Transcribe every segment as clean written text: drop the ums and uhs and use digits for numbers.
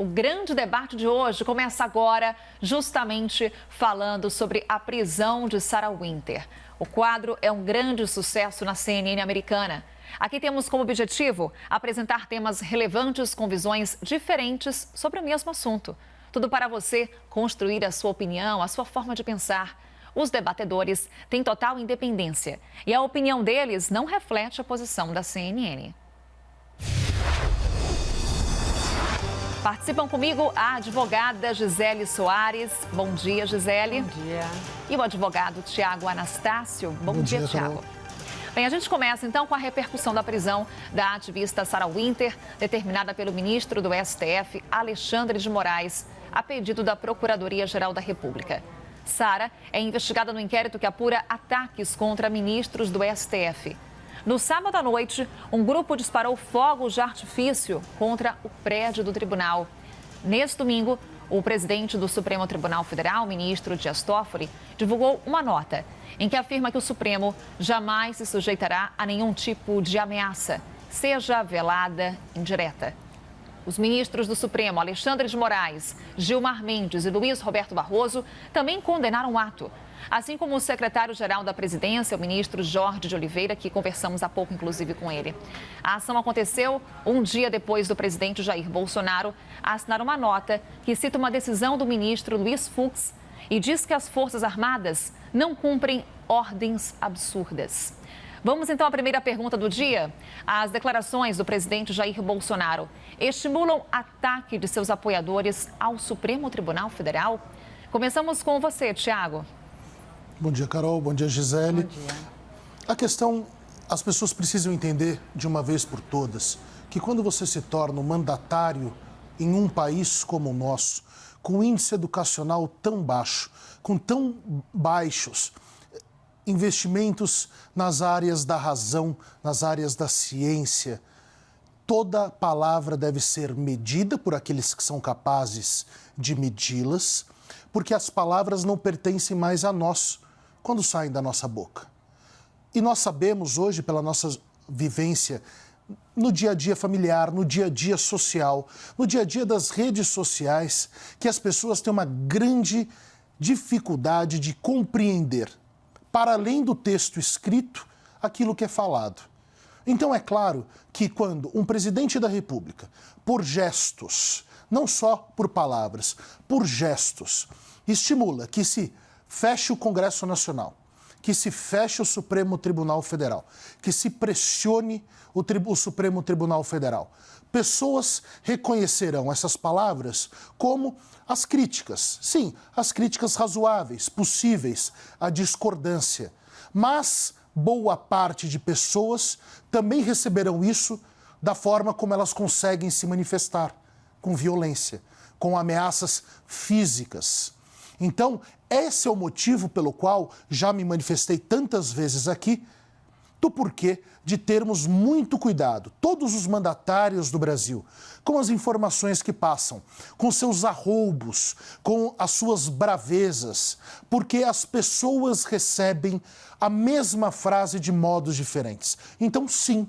O grande debate de hoje começa agora, justamente falando sobre a prisão de Sarah Winter. O quadro é um grande sucesso na CNN americana. Aqui temos como objetivo apresentar temas relevantes com visões diferentes sobre o mesmo assunto. Tudo para você construir a sua opinião, a sua forma de pensar. Os debatedores têm total independência e a opinião deles não reflete a posição da CNN. Participam comigo a advogada Gisele Soares. Bom dia, Gisele. Bom dia. E o advogado Tiago Anastácio. Bom dia, Tiago. Bem, a gente começa então com a repercussão da prisão da ativista Sarah Winter, determinada pelo ministro do STF, Alexandre de Moraes, a pedido da Procuradoria-Geral da República. Sarah é investigada no inquérito que apura ataques contra ministros do STF. No sábado à noite, um grupo disparou fogos de artifício contra o prédio do tribunal. Neste domingo, o presidente do Supremo Tribunal Federal, ministro Dias Toffoli, divulgou uma nota em que afirma que o Supremo jamais se sujeitará a nenhum tipo de ameaça, seja velada, indireta. Os ministros do Supremo, Alexandre de Moraes, Gilmar Mendes e Luiz Roberto Barroso, também condenaram o ato. Assim como o secretário-geral da Presidência, o ministro Jorge de Oliveira, que conversamos há pouco, inclusive, com ele. A ação aconteceu um dia depois do presidente Jair Bolsonaro assinar uma nota que cita uma decisão do ministro Luiz Fux e diz que as Forças Armadas não cumprem ordens absurdas. Vamos então à primeira pergunta do dia. As declarações do presidente Jair Bolsonaro estimulam ataque de seus apoiadores ao Supremo Tribunal Federal? Começamos com você, Tiago. Bom dia, Carol. Bom dia, Gisele. Bom dia. A questão, as pessoas precisam entender de uma vez por todas que quando você se torna um mandatário em um país como o nosso, com um índice educacional tão baixo, com tão baixos investimentos nas áreas da razão, nas áreas da ciência, toda palavra deve ser medida por aqueles que são capazes de medi-las, porque as palavras não pertencem mais a nós quando saem da nossa boca. E nós sabemos hoje, pela nossa vivência no dia a dia familiar, no dia a dia social, no dia a dia das redes sociais, que as pessoas têm uma grande dificuldade de compreender, para além do texto escrito, aquilo que é falado. Então é claro que quando um presidente da República, por gestos, não só por palavras, por gestos, estimula que se feche o Congresso Nacional, que se feche o Supremo Tribunal Federal, que se pressione o Supremo Tribunal Federal. Pessoas reconhecerão essas palavras como as críticas. Sim, as críticas razoáveis, possíveis, a discordância. Mas boa parte de pessoas também receberão isso da forma como elas conseguem se manifestar, com violência, com ameaças físicas. Então, esse é o motivo pelo qual já me manifestei tantas vezes aqui, do porquê de termos muito cuidado, todos os mandatários do Brasil, com as informações que passam, com seus arroubos, com as suas bravezas, porque as pessoas recebem a mesma frase de modos diferentes. Então, sim,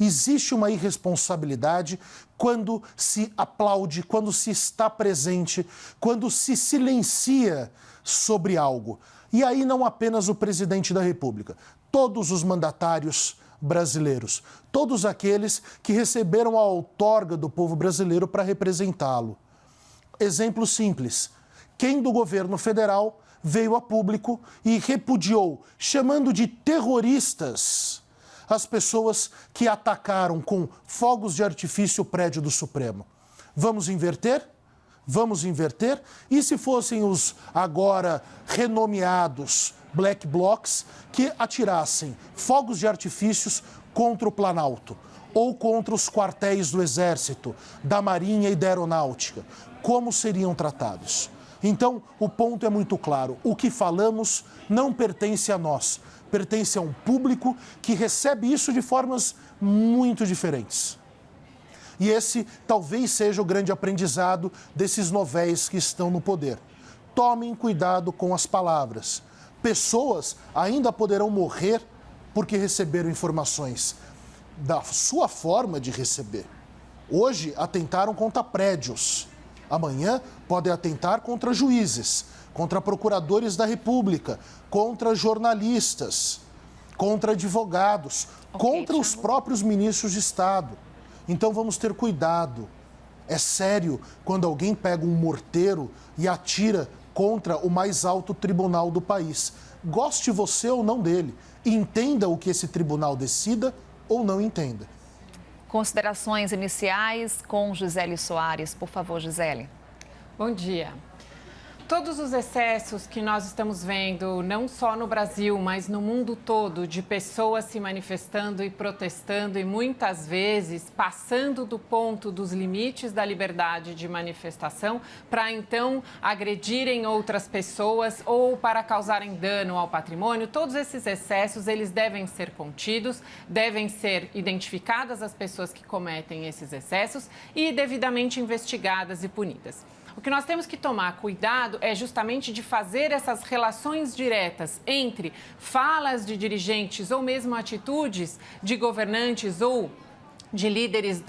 existe uma irresponsabilidade quando se aplaude, quando se está presente, quando se silencia sobre algo. E aí não apenas o presidente da República, todos os mandatários brasileiros, todos aqueles que receberam a outorga do povo brasileiro para representá-lo. Exemplo simples, quem do governo federal veio a público e repudiou, chamando de terroristas, as pessoas que atacaram com fogos de artifício o prédio do Supremo. Vamos inverter? Vamos inverter? E se fossem os agora renomeados Black Blocs que atirassem fogos de artifícios contra o Planalto ou contra os quartéis do Exército, da Marinha e da Aeronáutica? Como seriam tratados? Então, o ponto é muito claro. O que falamos não pertence a nós. Pertence a um público que recebe isso de formas muito diferentes. E esse talvez seja o grande aprendizado desses novéis que estão no poder. Tomem cuidado com as palavras. Pessoas ainda poderão morrer porque receberam informações da sua forma de receber. Hoje atentaram contra prédios. Amanhã podem atentar contra juízes, contra procuradores da República, contra jornalistas, contra advogados, contra os próprios ministros de Estado. Então vamos ter cuidado. É sério quando alguém pega um morteiro e atira contra o mais alto tribunal do país. Goste você ou não dele. Entenda o que esse tribunal decida ou não entenda. Considerações iniciais com Gisele Soares. Por favor, Gisele. Bom dia. Todos os excessos que nós estamos vendo, não só no Brasil, mas no mundo todo, de pessoas se manifestando e protestando e muitas vezes passando do ponto dos limites da liberdade de manifestação para então agredirem outras pessoas ou para causarem dano ao patrimônio, todos esses excessos, eles devem ser contidos, devem ser identificadas as pessoas que cometem esses excessos e devidamente investigadas e punidas. O que nós temos que tomar cuidado é justamente de fazer essas relações diretas entre falas de dirigentes ou mesmo atitudes de governantes ou de líderes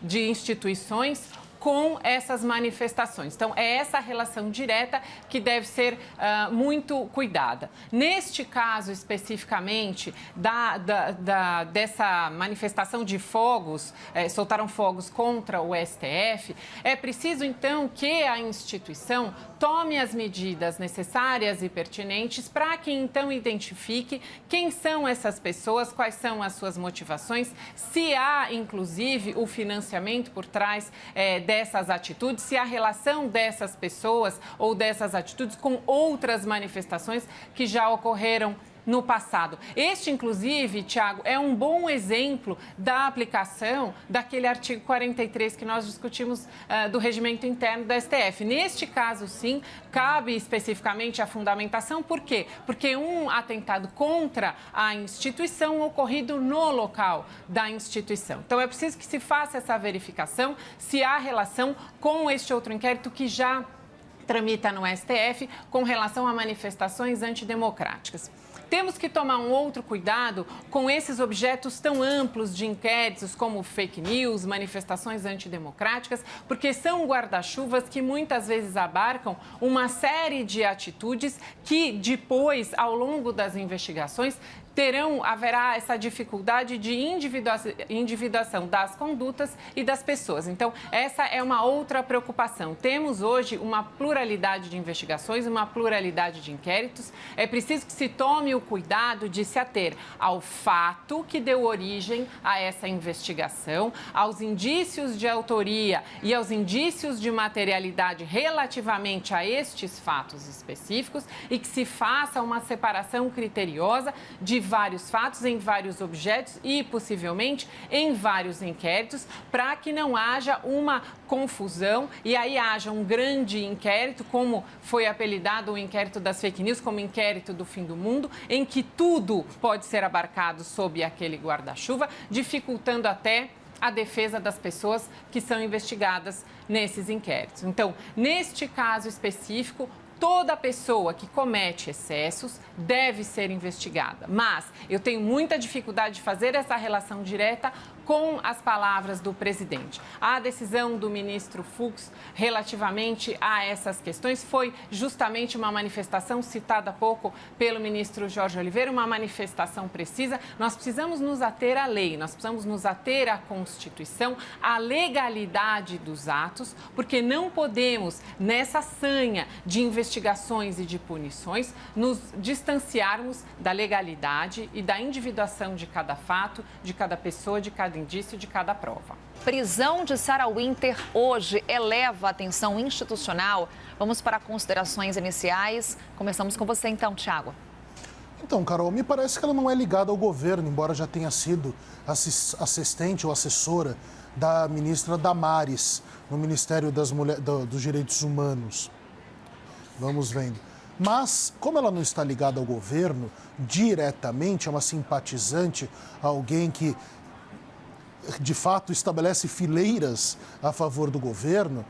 de instituições com essas manifestações. Então, é essa relação direta que deve ser muito cuidada. Neste caso, especificamente, dessa manifestação de fogos, soltaram fogos contra o STF, é preciso, então, que a instituição tome as medidas necessárias e pertinentes para que, então, identifique quem são essas pessoas, quais são as suas motivações, se há, inclusive, o financiamento por trás dessas atitudes, se há relação dessas pessoas ou dessas atitudes com outras manifestações que já ocorreram no passado. Este, inclusive, Tiago, é um bom exemplo da aplicação daquele artigo 43 que nós discutimos do regimento interno da STF. Neste caso, sim, cabe especificamente a fundamentação. Por quê? Porque um atentado contra a instituição ocorrido no local da instituição. Então, é preciso que se faça essa verificação se há relação com este outro inquérito que já tramita no STF com relação a manifestações antidemocráticas. Temos que tomar um outro cuidado com esses objetos tão amplos de inquéritos como fake news, manifestações antidemocráticas, porque são guarda-chuvas que muitas vezes abarcam uma série de atitudes que depois, ao longo das investigações, haverá essa dificuldade de individuação das condutas e das pessoas. Então, essa é uma outra preocupação. Temos hoje uma pluralidade de investigações, uma pluralidade de inquéritos. É preciso que se tome o cuidado de se ater ao fato que deu origem a essa investigação, aos indícios de autoria e aos indícios de materialidade relativamente a estes fatos específicos e que se faça uma separação criteriosa de vários fatos, em vários objetos e, possivelmente, em vários inquéritos, para que não haja uma confusão e aí haja um grande inquérito, como foi apelidado o inquérito das fake news, como inquérito do fim do mundo, em que tudo pode ser abarcado sob aquele guarda-chuva, dificultando até a defesa das pessoas que são investigadas nesses inquéritos. Então, neste caso específico, toda pessoa que comete excessos deve ser investigada. Mas eu tenho muita dificuldade de fazer essa relação direta com as palavras do presidente. A decisão do ministro Fux relativamente a essas questões foi justamente uma manifestação citada há pouco pelo ministro Jorge Oliveira, uma manifestação precisa. Nós precisamos nos ater à lei, nós precisamos nos ater à Constituição, à legalidade dos atos, porque não podemos, nessa sanha de investigações e de punições, nos distanciarmos da legalidade e da individuação de cada fato, de cada pessoa, de cada indício, de cada prova. Prisão de Sarah Winter hoje eleva a atenção institucional. Vamos para considerações iniciais. Começamos com você então, Tiago. Então, Carol, me parece que ela não é ligada ao governo, embora já tenha sido assistente ou assessora da ministra Damares, no Ministério dos Direitos Humanos. Vamos vendo. Mas, como ela não está ligada ao governo diretamente, é uma simpatizante, alguém que, de fato, estabelece fileiras a favor do governo,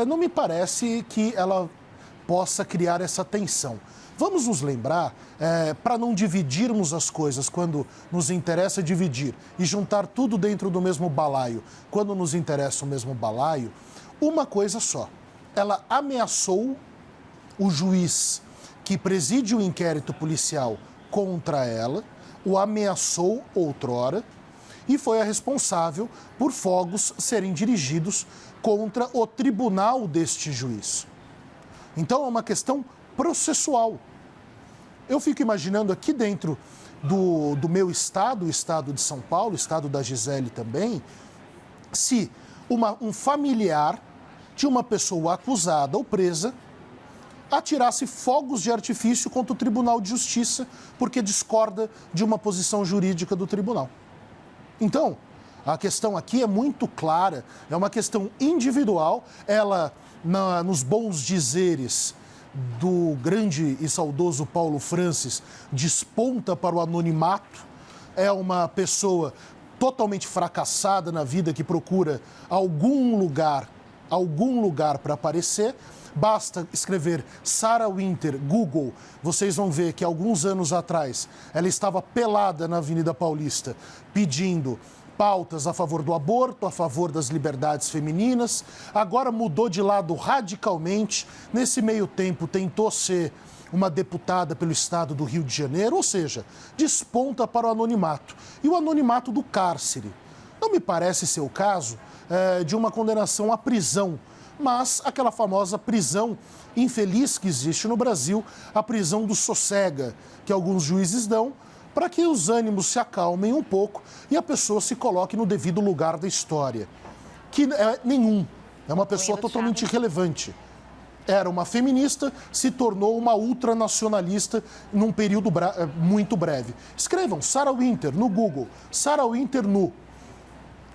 não me parece que ela possa criar essa tensão. Vamos nos lembrar, para não dividirmos as coisas quando nos interessa dividir e juntar tudo dentro do mesmo balaio, quando nos interessa o mesmo balaio, uma coisa só. Ela ameaçou o juiz que preside o inquérito policial contra ela, o ameaçou outrora e foi a responsável por fogos serem dirigidos contra o tribunal deste juiz. Então é uma questão processual. Eu fico imaginando aqui dentro do meu estado, o estado de São Paulo, o estado da Gisele também, se um familiar de uma pessoa acusada ou presa atirasse fogos de artifício contra o Tribunal de Justiça porque discorda de uma posição jurídica do tribunal. Então, a questão aqui é muito clara, é uma questão individual, ela, nos bons dizeres do grande e saudoso Paulo Francis, desponta para o anonimato, é uma pessoa totalmente fracassada na vida que procura algum lugar para aparecer. Basta escrever Sarah Winter, Google, vocês vão ver que alguns anos atrás ela estava pelada na Avenida Paulista pedindo pautas a favor do aborto, a favor das liberdades femininas. Agora mudou de lado radicalmente. Nesse meio tempo tentou ser uma deputada pelo estado do Rio de Janeiro, ou seja, desponta para o anonimato. E o anonimato do cárcere. Não me parece ser o caso de uma condenação à prisão, mas aquela famosa prisão infeliz que existe no Brasil, a prisão do sossega, que alguns juízes dão para que os ânimos se acalmem um pouco e a pessoa se coloque no devido lugar da história. Que é nenhum, é uma pessoa totalmente irrelevante. Era uma feminista, se tornou uma ultranacionalista num período muito breve. Escrevam Sarah Winter no Google, Sarah Winter nu.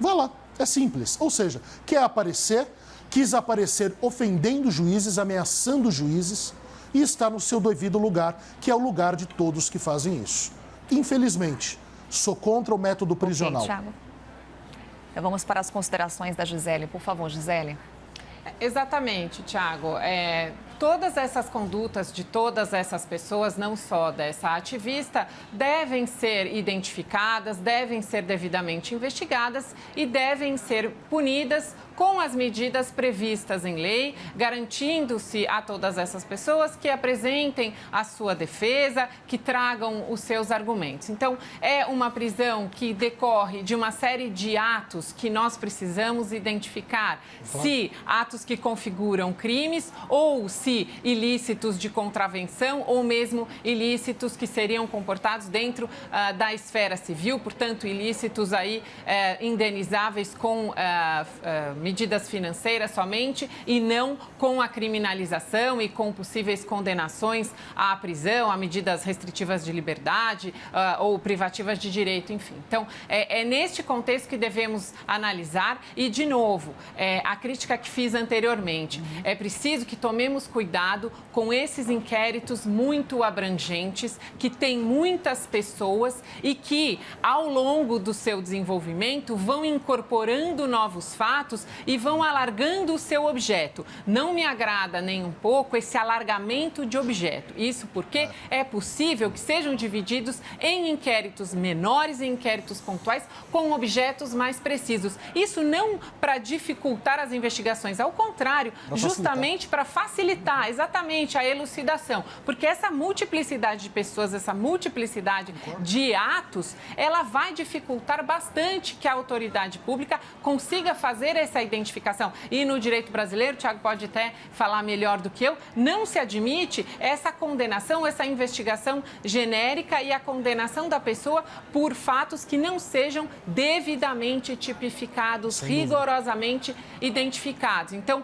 Vá lá, é simples. Ou seja, quer aparecer, quis aparecer ofendendo juízes, ameaçando juízes e está no seu devido lugar, que é o lugar de todos que fazem isso. Infelizmente, sou contra o método prisional. Ok, Thiago. Então vamos para as considerações da Gisele. Por favor, Gisele. Exatamente, Thiago. Todas essas condutas de todas essas pessoas, não só dessa ativista, devem ser identificadas, devem ser devidamente investigadas e devem ser punidas com as medidas previstas em lei, garantindo-se a todas essas pessoas que apresentem a sua defesa, que tragam os seus argumentos. Então, é uma prisão que decorre de uma série de atos que nós precisamos identificar. Se atos que configuram crimes ou se ilícitos de contravenção ou mesmo ilícitos que seriam comportados dentro da esfera civil, portanto, ilícitos aí indenizáveis com medidas financeiras somente e não com a criminalização e com possíveis condenações à prisão, a medidas restritivas de liberdade ou privativas de direito, enfim. Então, é neste contexto que devemos analisar e, de novo, a crítica que fiz anteriormente, é preciso que tomemos cuidado com esses inquéritos muito abrangentes, que têm muitas pessoas e que, ao longo do seu desenvolvimento, vão incorporando novos fatos e vão alargando o seu objeto. Não me agrada nem um pouco esse alargamento de objeto. Isso porque é possível que sejam divididos em inquéritos menores e inquéritos pontuais com objetos mais precisos. Isso não para dificultar as investigações, ao contrário, justamente para facilitar exatamente a elucidação. Porque essa multiplicidade de pessoas, essa multiplicidade de atos, ela vai dificultar bastante que a autoridade pública consiga fazer essa identificação. E no direito brasileiro, o Thiago pode até falar melhor do que eu, não se admite essa condenação, essa investigação genérica e a condenação da pessoa por fatos que não sejam devidamente tipificados, rigorosamente identificados. Então,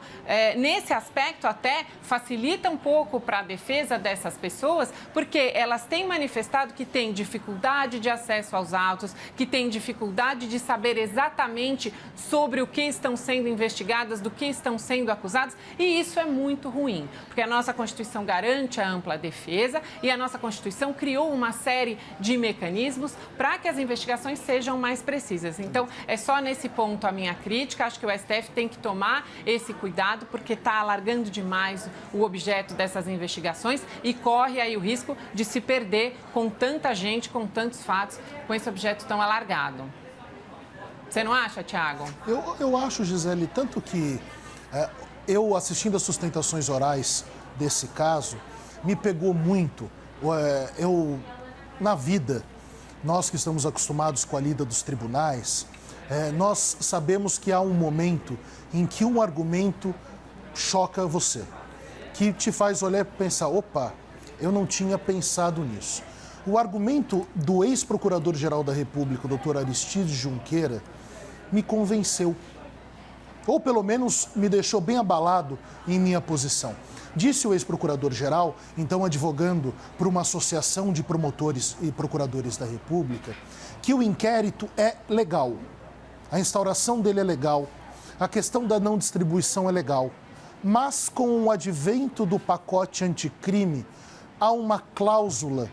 nesse aspecto, até facilita um pouco para a defesa dessas pessoas, porque elas têm manifestado que têm dificuldade de acesso aos autos, que têm dificuldade de saber exatamente sobre o que estão sendo sendo investigadas, do que estão sendo acusadas, e isso é muito ruim, porque a nossa Constituição garante a ampla defesa e a nossa Constituição criou uma série de mecanismos para que as investigações sejam mais precisas. Então, é só nesse ponto a minha crítica. Acho que o STF tem que tomar esse cuidado, porque está alargando demais o objeto dessas investigações e corre aí o risco de se perder com tanta gente, com tantos fatos, com esse objeto tão alargado. Você não acha, Tiago? Eu acho, Gisele, tanto que eu assistindo às sustentações orais desse caso, me pegou muito. Na vida, nós que estamos acostumados com a lida dos tribunais, nós sabemos que há um momento em que um argumento choca você, que te faz olhar e pensar, opa, eu não tinha pensado nisso. O argumento do ex-procurador-geral da República, o doutor Aristides Junqueira, me convenceu, ou pelo menos me deixou bem abalado em minha posição. Disse o ex-procurador-geral, então advogando por uma associação de promotores e procuradores da República, que o inquérito é legal, a instauração dele é legal, a questão da não distribuição é legal, mas com o advento do pacote anticrime, há uma cláusula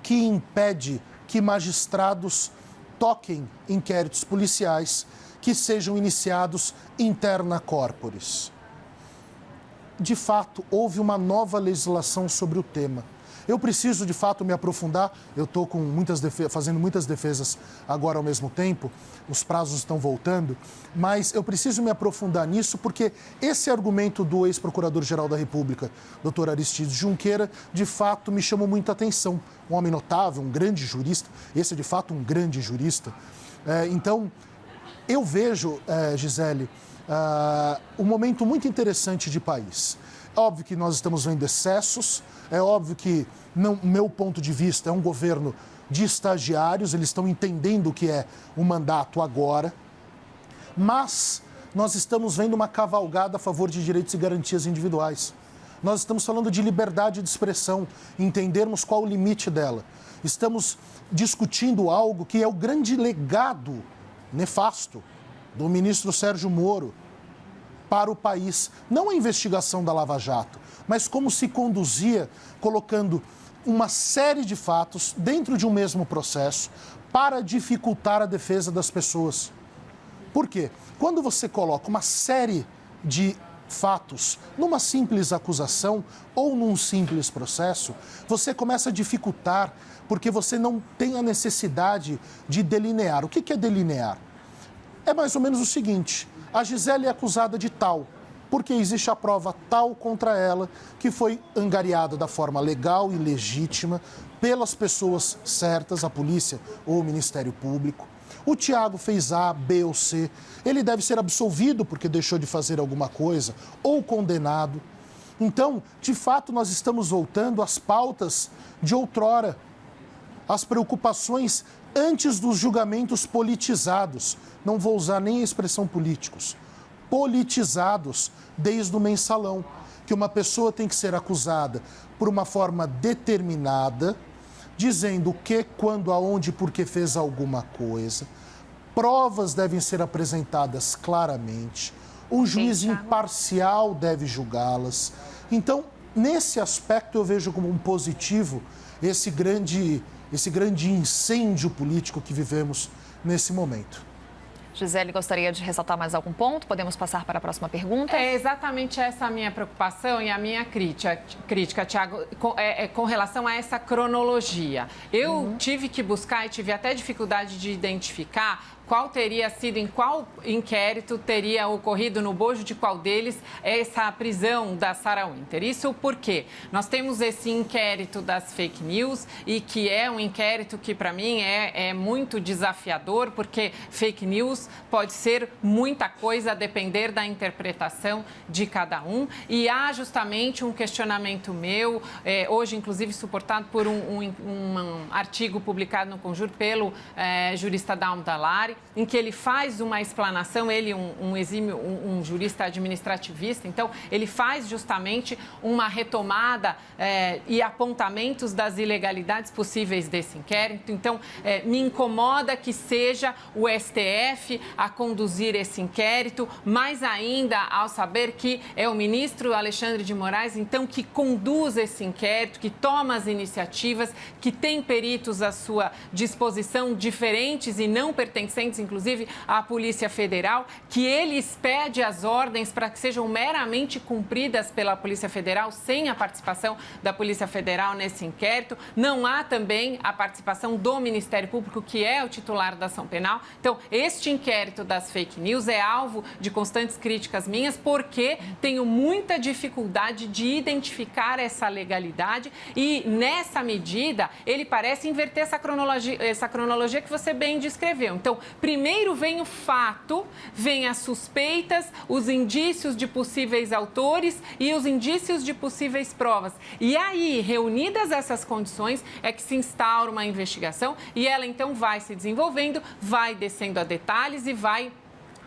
que impede que magistrados toquem inquéritos policiais que sejam iniciados interna corporis. De fato, houve uma nova legislação sobre o tema. Eu preciso, de fato, me aprofundar. Eu estou fazendo muitas defesas agora ao mesmo tempo, os prazos estão voltando, mas eu preciso me aprofundar nisso porque esse argumento do ex-procurador-geral da República, doutor Aristides Junqueira, de fato me chamou muita atenção. Um homem notável, um grande jurista, esse é de fato um grande jurista. Então, eu vejo, Gisele, um momento muito interessante de país. É óbvio que nós estamos vendo excessos, é óbvio que, no meu ponto de vista, é um governo de estagiários, eles estão entendendo o que é o mandato agora, mas nós estamos vendo uma cavalgada a favor de direitos e garantias individuais. Nós estamos falando de liberdade de expressão, entendermos qual o limite dela. Estamos discutindo algo que é o grande legado nefasto do ministro Sérgio Moro para o país. Não a investigação da Lava Jato, mas como se conduzia colocando uma série de fatos dentro de um mesmo processo para dificultar a defesa das pessoas. Por quê? Quando você coloca uma série de fatos numa simples acusação ou num simples processo, você começa a dificultar, porque você não tem a necessidade de delinear. O que é delinear? É mais ou menos o seguinte: a Gisele é acusada de tal, porque existe a prova tal contra ela, que foi angariada da forma legal e legítima pelas pessoas certas, a polícia ou o Ministério Público. O Tiago fez A, B ou C, ele deve ser absolvido porque deixou de fazer alguma coisa, ou condenado. Então, de fato, nós estamos voltando às pautas de outrora, às preocupações antes dos julgamentos politizados. Não vou usar nem a expressão políticos. Politizados desde o mensalão, que uma pessoa tem que ser acusada por uma forma determinada, dizendo o que, quando, aonde, por que fez alguma coisa. Provas devem ser apresentadas claramente. Um juiz imparcial deve julgá-las. Então, nesse aspecto, eu vejo como um positivo esse grande incêndio político que vivemos nesse momento. Gisele, gostaria de ressaltar mais algum ponto? Podemos passar para a próxima pergunta? É exatamente essa a minha preocupação e a minha crítica, Tiago, com relação a essa cronologia. Eu tive que buscar e tive até dificuldade de identificar qual teria sido, em qual inquérito teria ocorrido, no bojo de qual deles, essa prisão da Sarah Winter. Isso porque nós temos esse inquérito das fake news e que é um inquérito que, para mim, é muito desafiador, porque fake news pode ser muita coisa a depender da interpretação de cada um. E há justamente um questionamento meu, hoje, inclusive, suportado por um artigo publicado no Conjur pelo jurista Dalmo Dallari, em que ele faz uma explanação, ele, um jurista administrativista, então ele faz justamente uma retomada e apontamentos das ilegalidades possíveis desse inquérito. Então, me incomoda que seja o STF a conduzir esse inquérito, mais ainda ao saber que é o ministro Alexandre de Moraes, então, que conduz esse inquérito, que toma as iniciativas, que tem peritos à sua disposição diferentes e não pertencentes, inclusive, à Polícia Federal, que ele expede as ordens para que sejam meramente cumpridas pela Polícia Federal, sem a participação da Polícia Federal nesse inquérito. Não há também a participação do Ministério Público, que é o titular da ação penal. Então, este inquérito das fake news é alvo de constantes críticas minhas, porque tenho muita dificuldade de identificar essa legalidade e, nessa medida, ele parece inverter essa cronologia que você bem descreveu. Então, primeiro vem o fato, vem as suspeitas, os indícios de possíveis autores e os indícios de possíveis provas. E aí, reunidas essas condições, é que se instaura uma investigação e ela, então, vai se desenvolvendo, vai descendo a detalhes e vai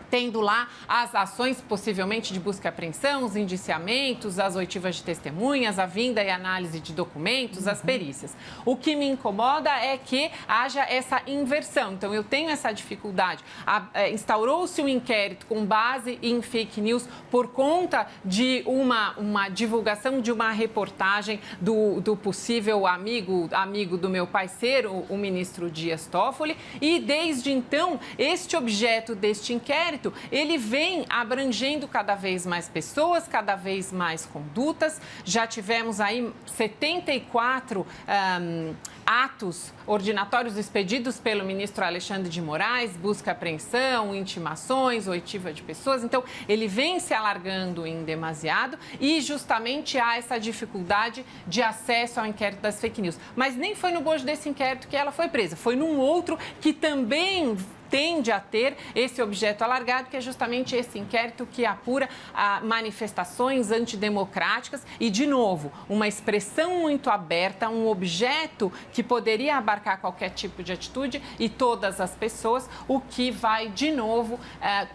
tendo lá as ações, possivelmente, de busca e apreensão, os indiciamentos, as oitivas de testemunhas, a vinda e análise de documentos, as perícias. O que me incomoda é que haja essa inversão. Então, eu tenho essa dificuldade. Instaurou-se um inquérito com base em fake news por conta de uma divulgação de uma reportagem do possível amigo do meu parceiro, o ministro Dias Toffoli, e, desde então, este objeto deste inquérito, ele vem abrangendo cada vez mais pessoas, cada vez mais condutas. Já tivemos aí 74 atos ordinatórios expedidos pelo ministro Alexandre de Moraes, busca e apreensão, intimações, oitiva de pessoas. Então, ele vem se alargando em demasiado e justamente há essa dificuldade de acesso ao inquérito das fake news. Mas nem foi no bojo desse inquérito que ela foi presa, foi num outro que também tende a ter esse objeto alargado, que é justamente esse inquérito que apura manifestações antidemocráticas e, de novo, uma expressão muito aberta, um objeto que poderia abarcar qualquer tipo de atitude e todas as pessoas, o que vai, de novo,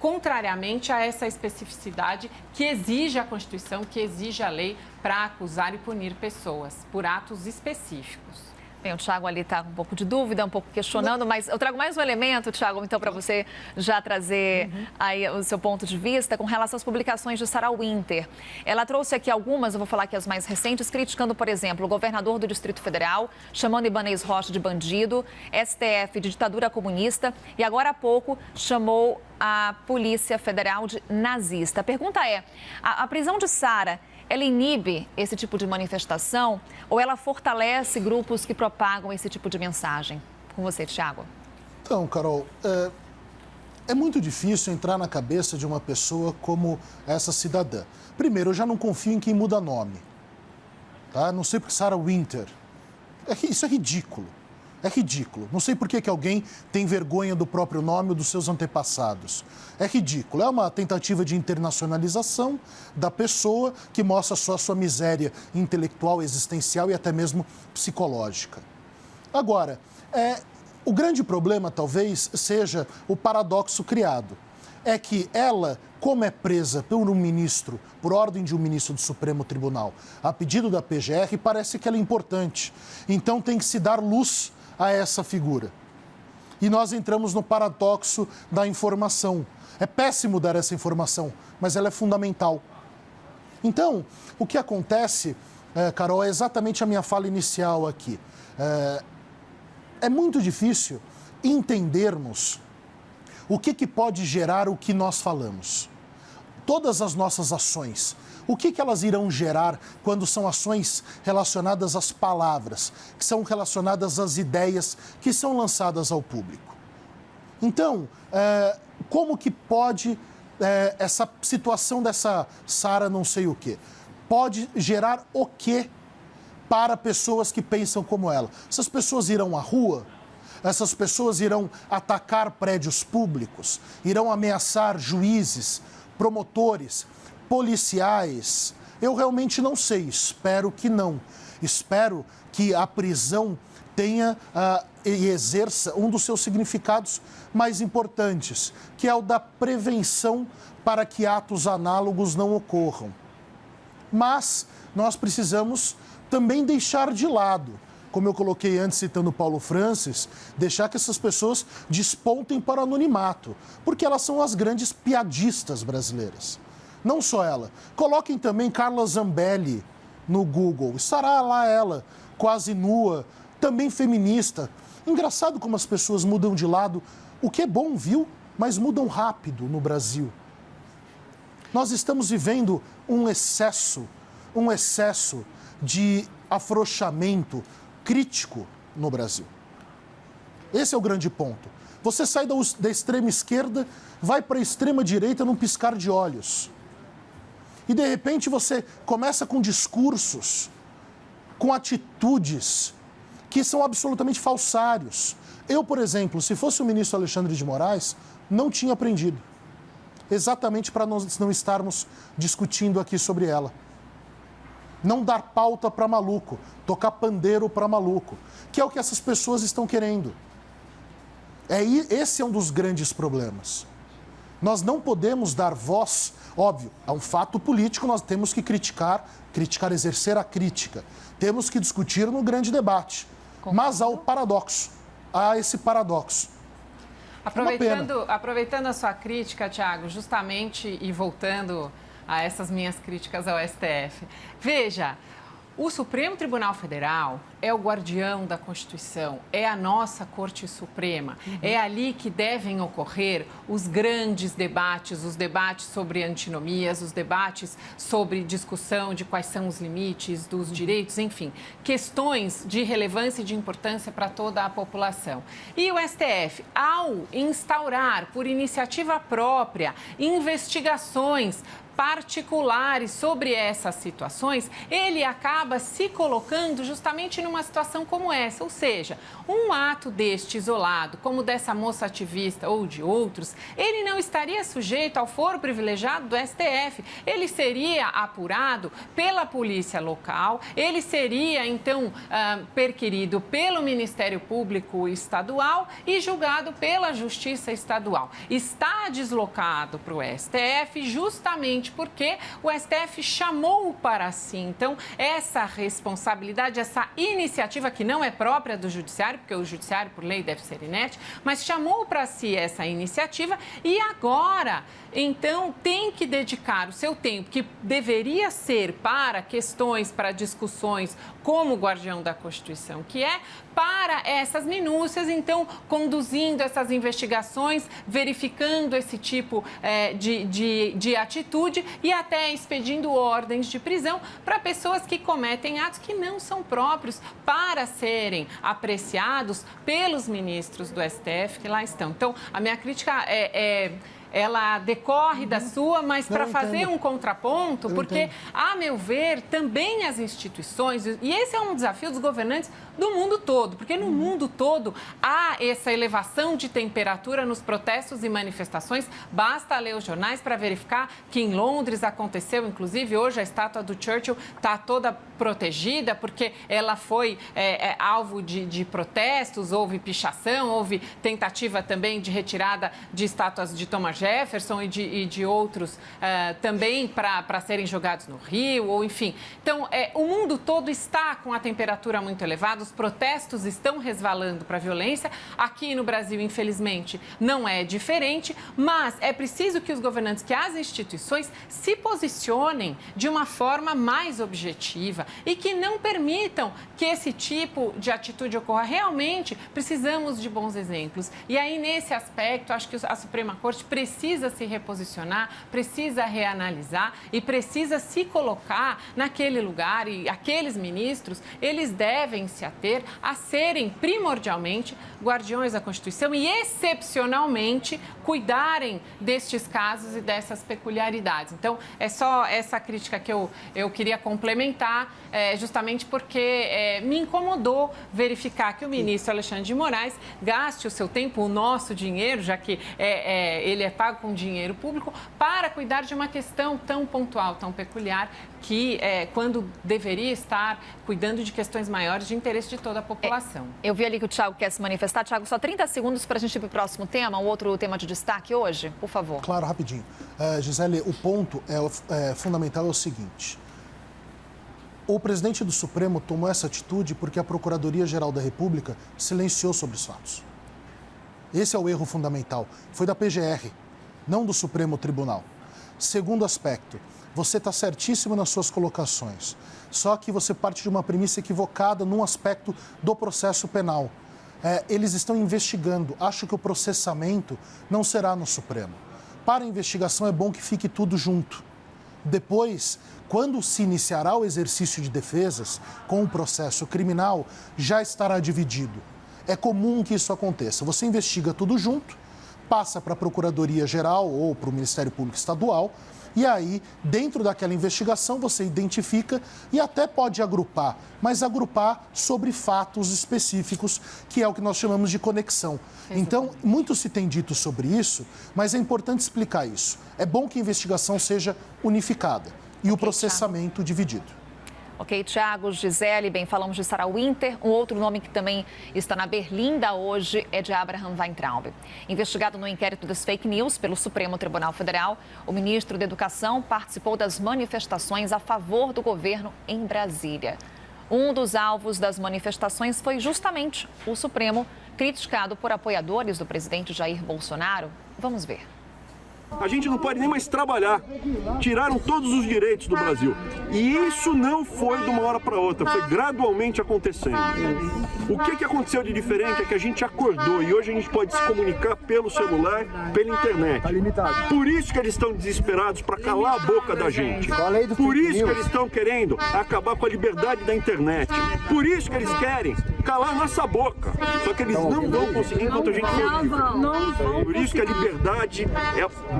contrariamente a essa especificidade que exige a Constituição, que exige a lei para acusar e punir pessoas por atos específicos. Bem, o Thiago ali está com um pouco de dúvida, um pouco questionando, mas eu trago mais um elemento, Thiago, então, para você já trazer aí o seu ponto de vista com relação às publicações de Sarah Winter. Ela trouxe aqui algumas, eu vou falar aqui as mais recentes, criticando, por exemplo, o governador do Distrito Federal, chamando Ibanez Rocha de bandido, STF de ditadura comunista e, agora há pouco, chamou a Polícia Federal de nazista. A pergunta é, a prisão de Sarah, ela inibe esse tipo de manifestação ou ela fortalece grupos que propagam esse tipo de mensagem? Com você, Thiago. Então, Carol, é muito difícil entrar na cabeça de uma pessoa como essa cidadã. Primeiro, eu já não confio em quem muda nome. Tá? Não sei porque Sarah Winter. Isso é ridículo. É ridículo. Não sei por que alguém tem vergonha do próprio nome ou dos seus antepassados. É ridículo. É uma tentativa de internacionalização da pessoa que mostra só a sua miséria intelectual, existencial e até mesmo psicológica. Agora, o grande problema talvez seja o paradoxo criado. É que ela, como é presa por um ministro, por ordem de um ministro do Supremo Tribunal, a pedido da PGR, parece que ela é importante. Então tem que se dar luz a essa figura. E nós entramos no paradoxo da informação. É péssimo dar essa informação, mas ela é fundamental. Então, o que acontece, Carol, é exatamente a minha fala inicial aqui. É muito difícil entendermos o que pode gerar o que nós falamos. Todas as nossas ações, o que elas irão gerar quando são ações relacionadas às palavras, que são relacionadas às ideias que são lançadas ao público. Então, como que pode essa situação dessa Sarah não sei o quê? Pode gerar o quê para pessoas que pensam como ela? Essas pessoas irão à rua? Essas pessoas irão atacar prédios públicos? Irão ameaçar juízes, promotores, policiais, Eu realmente não sei, espero que não. Espero que a prisão tenha e exerça um dos seus significados mais importantes, que é o da prevenção para que atos análogos não ocorram. Mas nós precisamos também deixar de lado, como eu coloquei antes citando Paulo Francis, deixar que essas pessoas despontem para o anonimato, porque elas são as grandes piadistas brasileiras. Não só ela. Coloquem também Carla Zambelli no Google. Estará lá ela, quase nua, também feminista. Engraçado como as pessoas mudam de lado, o que é bom, viu? Mas mudam rápido no Brasil. Nós estamos vivendo um excesso de afrouxamento crítico no Brasil. Esse é o grande ponto. Você sai da extrema esquerda, vai para a extrema direita num piscar de olhos. E, de repente, você começa com discursos, com atitudes que são absolutamente falsários. Eu, por exemplo, se fosse o ministro Alexandre de Moraes, não tinha aprendido. Exatamente para nós não estarmos discutindo aqui sobre ela. Não dar pauta para maluco, tocar pandeiro para maluco, que é o que essas pessoas estão querendo. Esse é um dos grandes problemas. Nós não podemos dar voz, óbvio, a um fato político, nós temos que criticar, exercer a crítica. Temos que discutir no grande debate. Mas há esse paradoxo. Aproveitando a sua crítica, Tiago, justamente e voltando a essas minhas críticas ao STF. Veja, o Supremo Tribunal Federal é o guardião da Constituição, é a nossa Corte Suprema. É ali que devem ocorrer os grandes debates, os debates sobre antinomias, os debates sobre discussão de quais são os limites dos direitos, enfim, questões de relevância e de importância para toda a população. E o STF, ao instaurar por iniciativa própria investigações particulares sobre essas situações, ele acaba se colocando justamente numa situação como essa, ou seja, um ato deste isolado, como dessa moça ativista ou de outros, ele não estaria sujeito ao foro privilegiado do STF, ele seria apurado pela polícia local, ele seria então perquirido pelo Ministério Público Estadual e julgado pela Justiça Estadual. Está deslocado para o STF justamente porque o STF chamou para si. Então, essa responsabilidade, essa iniciativa que não é própria do Judiciário, porque o Judiciário, por lei, deve ser inerte, mas chamou para si essa iniciativa e agora, então, tem que dedicar o seu tempo, que deveria ser para questões, para discussões, como guardião da Constituição, que é para essas minúcias, então, conduzindo essas investigações, verificando esse tipo de atitude e até expedindo ordens de prisão para pessoas que cometem atos que não são próprios para serem apreciados pelos ministros do STF que lá estão. Então, a minha crítica ela decorre da sua, mas para fazer um contraponto, porque, a meu ver, também as instituições, e esse é um desafio dos governantes do mundo todo, porque no mundo todo há essa elevação de temperatura nos protestos e manifestações, basta ler os jornais para verificar que em Londres aconteceu, inclusive hoje a estátua do Churchill está toda protegida, porque ela foi alvo de protestos, houve pichação, houve tentativa também de retirada de estátuas de Thomas Jefferson e de outros também para serem jogados no rio, ou enfim. Então, o mundo todo está com a temperatura muito elevada, os protestos estão resvalando para a violência. Aqui no Brasil, infelizmente, não é diferente, mas é preciso que os governantes, que as instituições se posicionem de uma forma mais objetiva e que não permitam que esse tipo de atitude ocorra. Realmente, precisamos de bons exemplos. E aí, nesse aspecto, acho que a Suprema Corte precisa se reposicionar, precisa reanalisar e precisa se colocar naquele lugar, e aqueles ministros, eles devem se ater a serem primordialmente guardiões da Constituição e, excepcionalmente, cuidarem destes casos e dessas peculiaridades. Então, é só essa crítica que eu queria complementar, justamente porque me incomodou verificar que o ministro Alexandre de Moraes gaste o seu tempo, o nosso dinheiro, já que ele é pago com dinheiro público para cuidar de uma questão tão pontual, tão peculiar, que quando deveria estar cuidando de questões maiores de interesse de toda a população. Eu vi ali que o Thiago quer se manifestar. Thiago, só 30 segundos para a gente ir para o próximo tema, um outro tema de destaque hoje, por favor. Claro, rapidinho. Gisele, o ponto fundamental é o seguinte. O presidente do Supremo tomou essa atitude porque a Procuradoria-Geral da República silenciou sobre os fatos. Esse é o erro fundamental. Foi da PGR, não do Supremo Tribunal. Segundo aspecto, você está certíssimo nas suas colocações, só que você parte de uma premissa equivocada num aspecto do processo penal. Eles estão investigando, acho que o processamento não será no Supremo. Para a investigação é bom que fique tudo junto. Depois, quando se iniciará o exercício de defesas com o processo criminal, já estará dividido. É comum que isso aconteça. Você investiga tudo junto, passa para a Procuradoria-Geral ou para o Ministério Público Estadual, e aí, dentro daquela investigação, você identifica e até pode agrupar, mas agrupar sobre fatos específicos, que é o que nós chamamos de conexão. Então, muito se tem dito sobre isso, mas é importante explicar isso. É bom que a investigação seja unificada e o processamento dividido. Ok, Thiago, Gisele, bem, falamos de Sarah Winter. Um outro nome que também está na berlinda hoje é de Abraham Weintraub. Investigado no inquérito das fake news pelo Supremo Tribunal Federal, o ministro da Educação participou das manifestações a favor do governo em Brasília. Um dos alvos das manifestações foi justamente o Supremo, criticado por apoiadores do presidente Jair Bolsonaro. Vamos ver. A gente não pode nem mais trabalhar. Tiraram todos os direitos do Brasil. E isso não foi de uma hora para outra, foi gradualmente acontecendo. O que aconteceu de diferente é que a gente acordou e hoje a gente pode se comunicar pelo celular, pela internet. Por isso que eles estão desesperados para calar a boca da gente. Por isso que eles estão querendo acabar com a liberdade da internet. Por isso que eles querem calar a nossa boca. Só que eles não vão conseguir enquanto a gente for livre. Por isso que a liberdade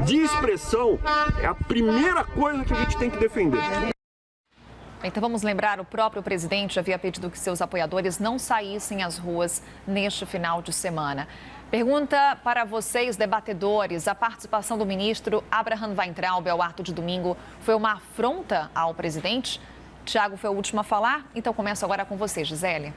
de expressão é a primeira coisa que a gente tem que defender. Então vamos lembrar, o próprio presidente havia pedido que seus apoiadores não saíssem às ruas neste final de semana. Pergunta para vocês, debatedores, a participação do ministro Abraham Weintraub ao ato de domingo foi uma afronta ao presidente? Thiago foi o último a falar, então começo agora com você, Gisele.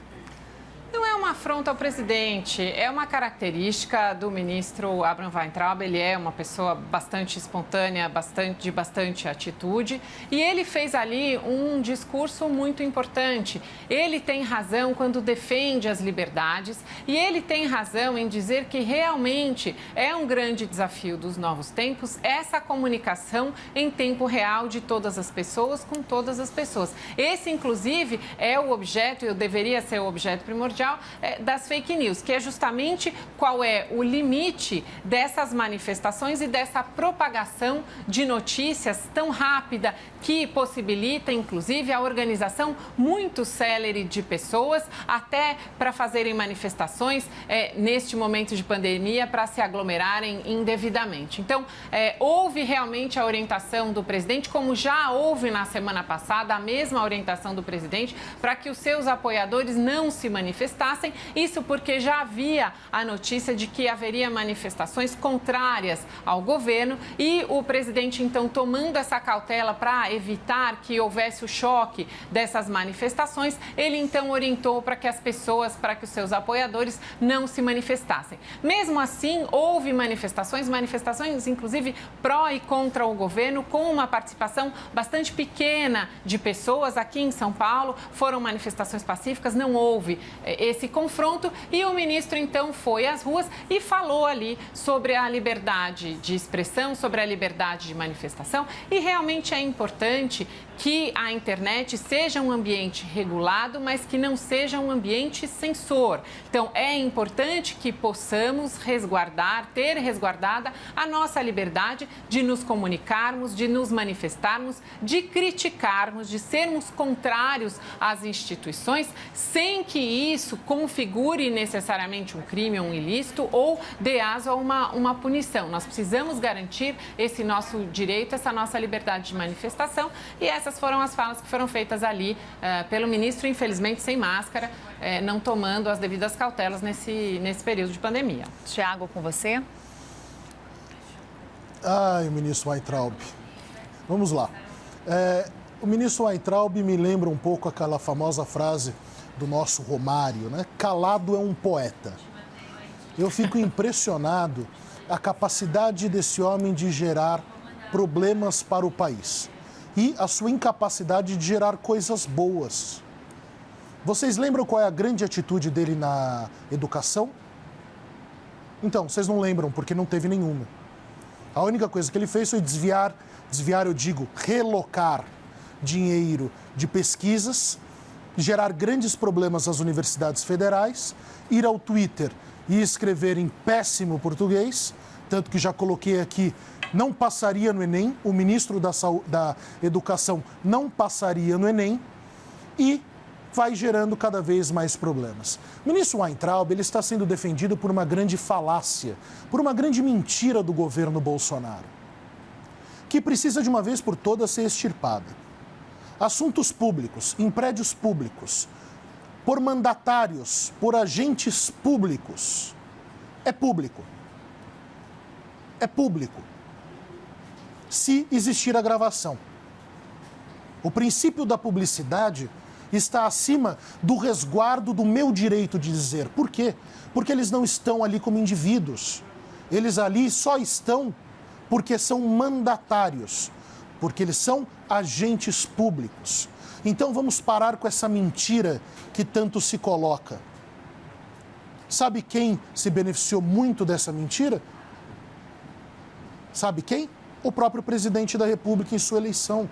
Não é uma afronta ao presidente, é uma característica do ministro Abraham Weintraub. Ele é uma pessoa bastante espontânea, de bastante atitude, e ele fez ali um discurso muito importante. Ele tem razão quando defende as liberdades e ele tem razão em dizer que realmente é um grande desafio dos novos tempos essa comunicação em tempo real de todas as pessoas com todas as pessoas. Esse, inclusive, é o objeto, e deveria ser o objeto primordial das fake news, que é justamente qual é o limite dessas manifestações e dessa propagação de notícias tão rápida que possibilita, inclusive, a organização muito célere de pessoas, até para fazerem manifestações neste momento de pandemia, para se aglomerarem indevidamente. Então, houve realmente a orientação do presidente, como já houve na semana passada, a mesma orientação do presidente, para que os seus apoiadores não se manifestassem. Isso porque já havia a notícia de que haveria manifestações contrárias ao governo e o presidente, então, tomando essa cautela para evitar que houvesse o choque dessas manifestações, ele, então, orientou para que as pessoas, para que os seus apoiadores não se manifestassem. Mesmo assim, houve manifestações, inclusive, pró e contra o governo, com uma participação bastante pequena de pessoas. Aqui em São Paulo, foram manifestações pacíficas, não houve esse confronto e o ministro, então, foi às ruas e falou ali sobre a liberdade de expressão, sobre a liberdade de manifestação, e realmente é importante que a internet seja um ambiente regulado, mas que não seja um ambiente censor. Então, é importante que possamos ter resguardada a nossa liberdade de nos comunicarmos, de nos manifestarmos, de criticarmos, de sermos contrários às instituições, sem que isso configure necessariamente um crime, um ilícito ou dê aso a uma punição. Nós precisamos garantir esse nosso direito, essa nossa liberdade de manifestação, e essas foram as falas que foram feitas ali pelo ministro, infelizmente sem máscara, não tomando as devidas cautelas nesse período de pandemia. Thiago, com você. Ai, ministro Weintraub. Vamos lá. O ministro Weintraub me lembra um pouco aquela famosa frase do nosso Romário, né? Calado é um poeta. Eu fico impressionado a capacidade desse homem de gerar problemas para o país e a sua incapacidade de gerar coisas boas. Vocês lembram qual é a grande atitude dele na educação? Então, vocês não lembram porque não teve nenhuma. A única coisa que ele fez foi desviar eu digo, relocar dinheiro de pesquisas, gerar grandes problemas às universidades federais, ir ao Twitter e escrever em péssimo português, tanto que já coloquei aqui, não passaria no Enem, o ministro da Educação não passaria no Enem e vai gerando cada vez mais problemas. O ministro Weintraub, ele está sendo defendido por uma grande falácia, por uma grande mentira do governo Bolsonaro, que precisa de uma vez por todas ser extirpada. Assuntos públicos, em prédios públicos, por mandatários, por agentes públicos, é público. É público. Se existir a gravação. O princípio da publicidade está acima do resguardo do meu direito de dizer. Por quê? Porque eles não estão ali como indivíduos. Eles ali só estão porque são mandatários, porque eles são agentes públicos. Então vamos parar com essa mentira que tanto se coloca. Sabe quem se beneficiou muito dessa mentira? Sabe quem? O próprio presidente da República em sua eleição.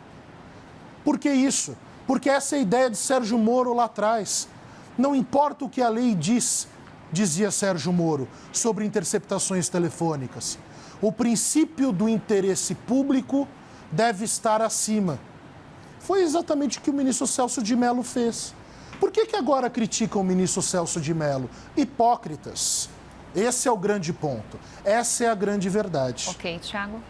Por que isso? Porque essa é a ideia de Sérgio Moro lá atrás. Não importa o que a lei diz, dizia Sérgio Moro, sobre interceptações telefônicas. O princípio do interesse público deve estar acima. Foi exatamente o que o ministro Celso de Mello fez. Por que agora criticam o ministro Celso de Mello? Hipócritas. Esse é o grande ponto. Essa é a grande verdade. Ok, Thiago.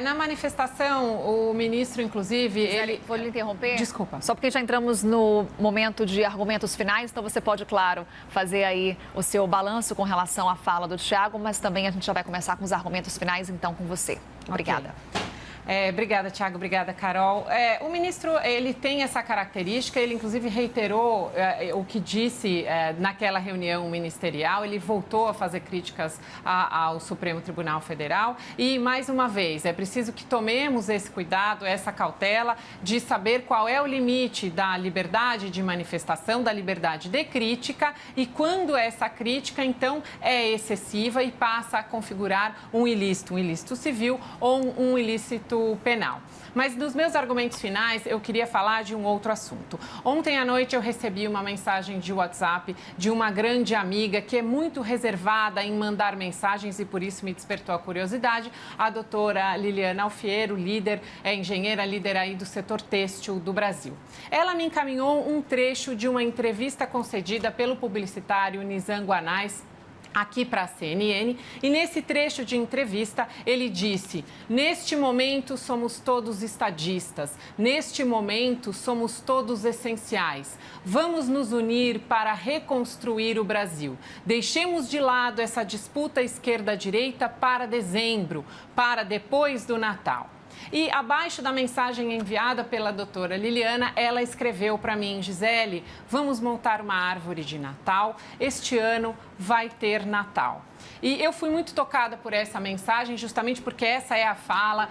Na manifestação, o ministro, inclusive, ele... Vou lhe interromper? Desculpa. Só porque já entramos no momento de argumentos finais, então você pode, claro, fazer aí o seu balanço com relação à fala do Thiago, mas também a gente já vai começar com os argumentos finais, então, com você. Obrigada. Okay. Obrigada, Thiago. Obrigada, Carol. O ministro, ele tem essa característica, ele inclusive reiterou o que disse naquela reunião ministerial, ele voltou a fazer críticas ao Supremo Tribunal Federal e, mais uma vez, é preciso que tomemos esse cuidado, essa cautela de saber qual é o limite da liberdade de manifestação, da liberdade de crítica e quando essa crítica, então, é excessiva e passa a configurar um ilícito civil ou um ilícito penal. Mas nos meus argumentos finais, eu queria falar de um outro assunto. Ontem à noite eu recebi uma mensagem de WhatsApp de uma grande amiga que é muito reservada em mandar mensagens e por isso me despertou a curiosidade, a doutora Liliana Alfiero, engenheira líder aí do setor têxtil do Brasil. Ela me encaminhou um trecho de uma entrevista concedida pelo publicitário Nizam Guanais, aqui para a CNN, e nesse trecho de entrevista ele disse: neste momento somos todos estadistas, neste momento somos todos essenciais. Vamos nos unir para reconstruir o Brasil. Deixemos de lado essa disputa esquerda-direita para dezembro, para depois do Natal. E abaixo da mensagem enviada pela doutora Liliana, ela escreveu para mim: Gisele, vamos montar uma árvore de Natal. Este ano vai ter Natal. E eu fui muito tocada por essa mensagem, justamente porque essa é a fala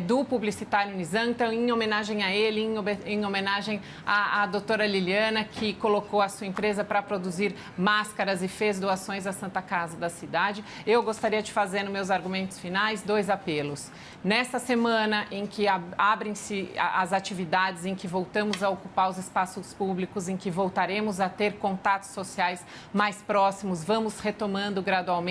do publicitário Nizam, então, em homenagem a ele, em homenagem à doutora Liliana, que colocou a sua empresa para produzir máscaras e fez doações à Santa Casa da cidade. Eu gostaria de fazer, nos meus argumentos finais, 2 apelos. Nessa semana em que abrem-se as atividades, em que voltamos a ocupar os espaços públicos, em que voltaremos a ter contatos sociais mais próximos, vamos retomando gradualmente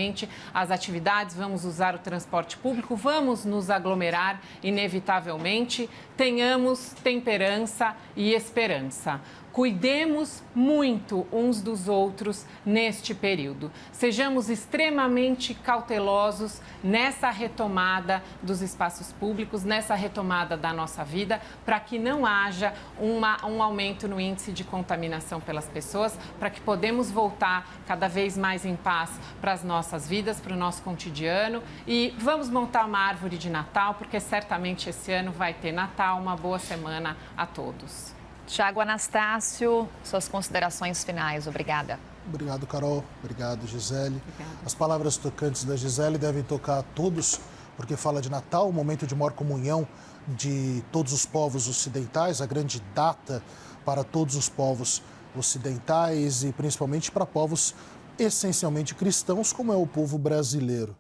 as atividades, vamos usar o transporte público, vamos nos aglomerar inevitavelmente, tenhamos temperança e esperança. Cuidemos muito uns dos outros neste período. Sejamos extremamente cautelosos nessa retomada dos espaços públicos, nessa retomada da nossa vida, para que não haja um aumento no índice de contaminação pelas pessoas, para que podemos voltar cada vez mais em paz para as nossas vidas, para o nosso cotidiano. E vamos montar uma árvore de Natal, porque certamente esse ano vai ter Natal. Uma boa semana a todos. Tiago Anastácio, suas considerações finais. Obrigada. Obrigado, Carol. Obrigado, Gisele. Obrigada. As palavras tocantes da Gisele devem tocar a todos, porque fala de Natal, um momento de maior comunhão de todos os povos ocidentais, a grande data para todos os povos ocidentais e principalmente para povos essencialmente cristãos, como é o povo brasileiro.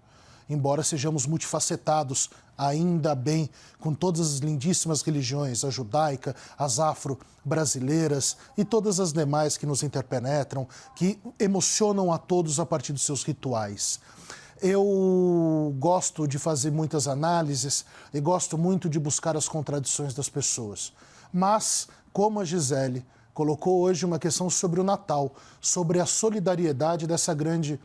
Embora sejamos multifacetados, ainda bem, com todas as lindíssimas religiões, a judaica, as afro-brasileiras e todas as demais que nos interpenetram, que emocionam a todos a partir dos seus rituais. Eu gosto de fazer muitas análises e gosto muito de buscar as contradições das pessoas. Mas, como a Gisele colocou hoje uma questão sobre o Natal, sobre a solidariedade dessa grande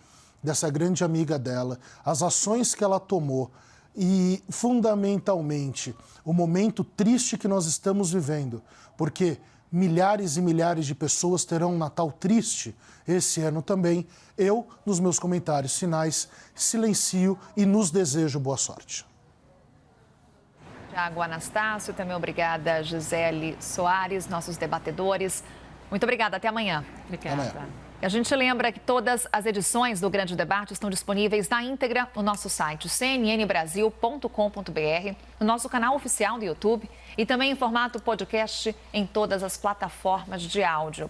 amiga dela, as ações que ela tomou e, fundamentalmente, o momento triste que nós estamos vivendo, porque milhares e milhares de pessoas terão um Natal triste esse ano também. Eu, nos meus comentários finais, silencio e nos desejo boa sorte. Tiago Anastácio, também obrigada, Gisele Soares, nossos debatedores. Muito obrigada, até amanhã. Obrigada. Amanhã. E a gente lembra que todas as edições do Grande Debate estão disponíveis na íntegra no nosso site cnnbrasil.com.br, no nosso canal oficial do YouTube e também em formato podcast em todas as plataformas de áudio.